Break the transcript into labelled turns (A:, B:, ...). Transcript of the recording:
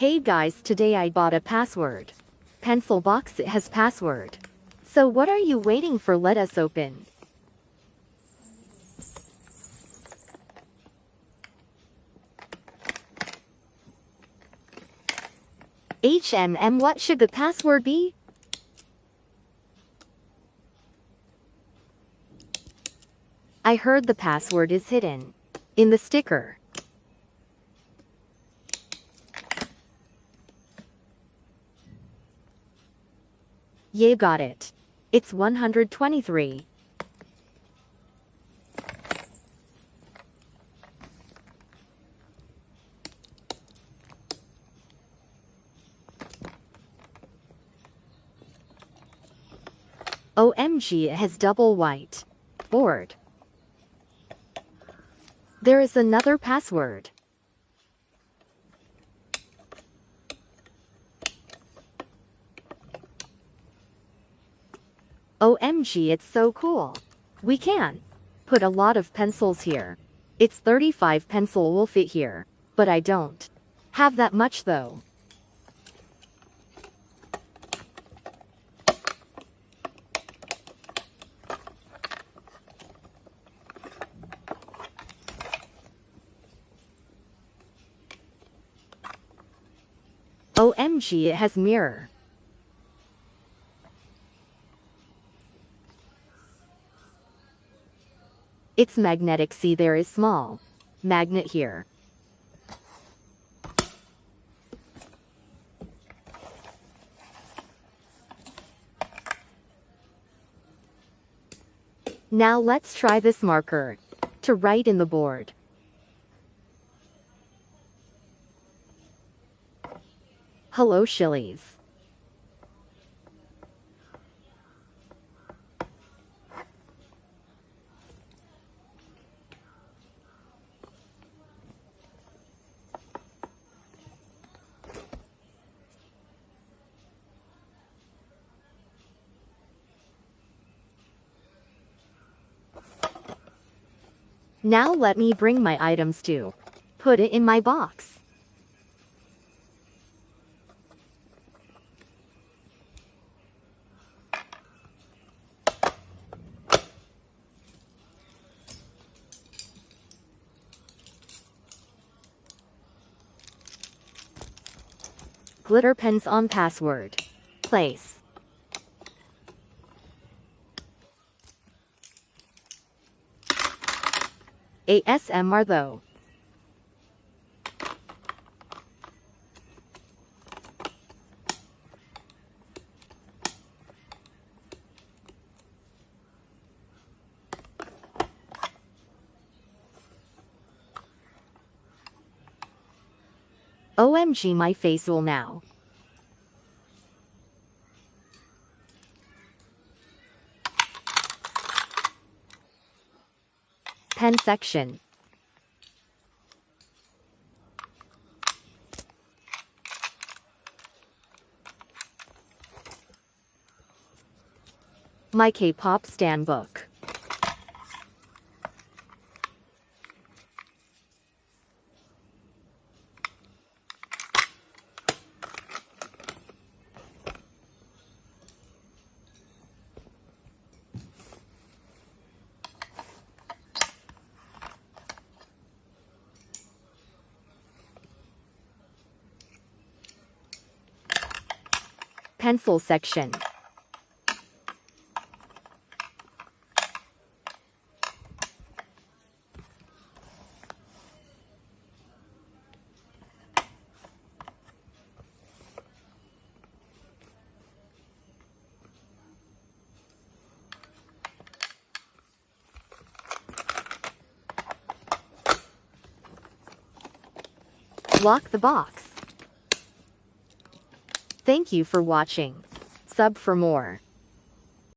A: Hey guys, today I bought a password. Pencil box has password. So what are you waiting for? Let us open. What should the password be? I heard the password is hidden in the sticker. Yeah, got it. It's 123. OMG, it has double white board. There is another password. OMG, it's so cool. We can put a lot of pencils here. It's 35 pencil will fit here, but I don't have that much though. OMG, it has mirror. It's magnetic. See, there is small magnet here. Now let's try this marker to write in the board. Hello, Shillies. Now let me bring my items to put it in my box. Glitter pens on password. Place. ASMR though. OMG, my face will now. Pen section. My K-pop stan book. Pencil section. Lock the box. Thank you for watching. Sub for more.